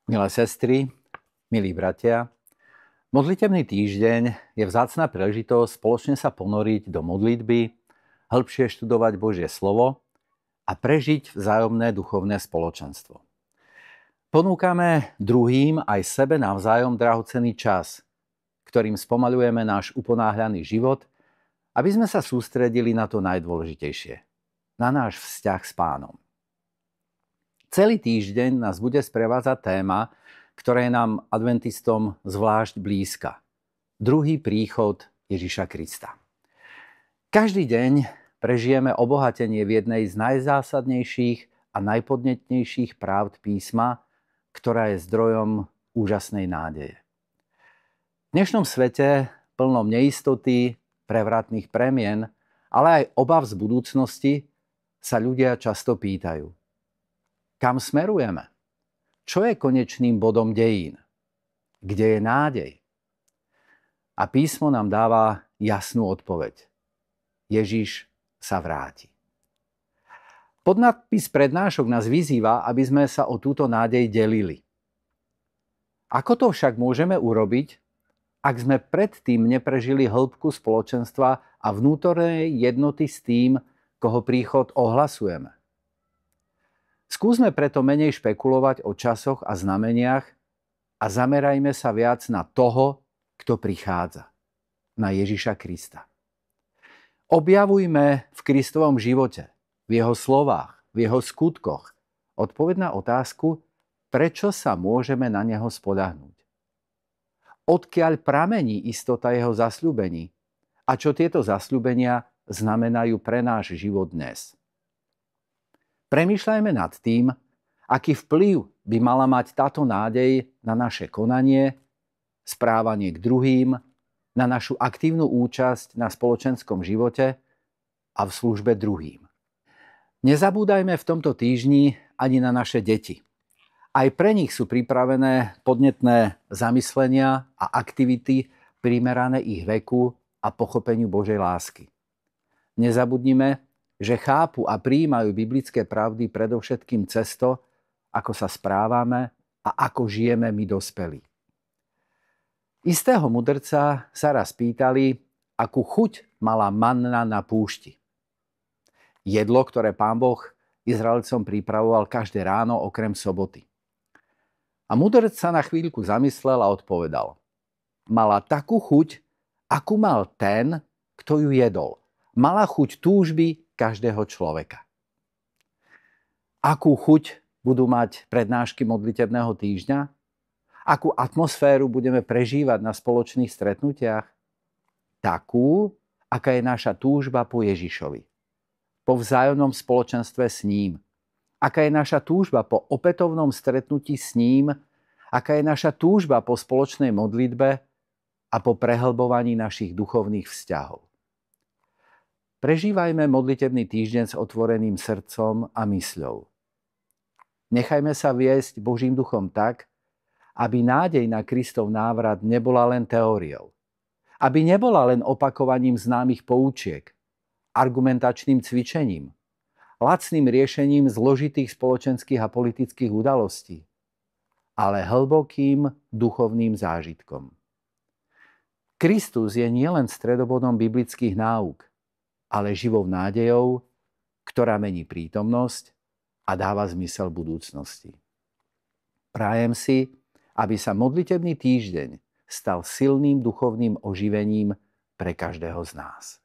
Milé sestry, milí bratia, modlitebný týždeň je vzácna príležitosť spoločne sa ponoriť do modlitby, hĺbšie študovať Božie slovo a prežiť vzájomné duchovné spoločenstvo. Ponúkame druhým aj sebe navzájom drahocenný čas, ktorým spomaľujeme náš uponáhľaný život, aby sme sa sústredili na to najdôležitejšie, na náš vzťah s Pánom. Celý týždeň nás bude sprevádzať téma, ktorá je nám adventistom zvlášť blízka. Druhý príchod Ježiša Krista. Každý deň prežijeme obohatenie v jednej z najzásadnejších a najpodnetnejších pravd písma, ktorá je zdrojom úžasnej nádeje. V dnešnom svete, plnom neistoty, prevratných premien, ale aj obav z budúcnosti, sa ľudia často pýtajú: kam smerujeme? Čo je konečným bodom dejín? Kde je nádej? A písmo nám dáva jasnú odpoveď. Ježiš sa vráti. Podnadpis prednášok nás vyzýva, aby sme sa o túto nádej delili. Ako to však môžeme urobiť, ak sme predtým neprežili hĺbku spoločenstva a vnútornej jednoty s tým, koho príchod ohlasujeme? Skúsme preto menej špekulovať o časoch a znameniach a zamerajme sa viac na toho, kto prichádza, na Ježiša Krista. Objavujme v Kristovom živote, v jeho slovách, v jeho skutkoch odpoveď na otázku, prečo sa môžeme na neho spoľahnúť. Odkiaľ pramení istota jeho zasľúbení a čo tieto zasľúbenia znamenajú pre náš život dnes. Premýšľajme nad tým, aký vplyv by mala mať táto nádej na naše konanie, správanie k druhým, na našu aktívnu účasť na spoločenskom živote a v službe druhým. Nezabúdajme v tomto týždni ani na naše deti. Aj pre nich sú pripravené podnetné zamyslenia a aktivity primerané ich veku a pochopeniu Božej lásky. Nezabudnime, že chápu a prijímajú biblické pravdy predovšetkým cez to, ako sa správame a ako žijeme my dospelí. Istého mudrca sa raz pýtali, akú chuť mala manna na púšti. Jedlo, ktoré Pán Boh Izraelcom pripravoval každé ráno okrem soboty. A mudrc sa na chvíľku zamyslel a odpovedal: mala takú chuť, akú mal ten, kto ju jedol. Mala chuť túžby každého človeka. Akú chuť budú mať prednášky modlitebného týždňa? Akú atmosféru budeme prežívať na spoločných stretnutiach? Takú, aká je naša túžba po Ježišovi. Po vzájomnom spoločenstve s ním. Aká je naša túžba po opätovnom stretnutí s ním. Aká je naša túžba po spoločnej modlitbe a po prehlbovaní našich duchovných vzťahov. Prežívajme modlitebný týždeň s otvoreným srdcom a mysľou. Nechajme sa viesť Božím duchom tak, aby nádej na Kristov návrat nebola len teóriou. Aby nebola len opakovaním známych poučiek, argumentačným cvičením, lacným riešením zložitých spoločenských a politických udalostí, ale hlbokým duchovným zážitkom. Kristus je nielen stredobodom biblických náuk, ale živou nádejou, ktorá mení prítomnosť a dáva zmysel budúcnosti. Prajem si, aby sa modlitebný týždeň stal silným duchovným oživením pre každého z nás.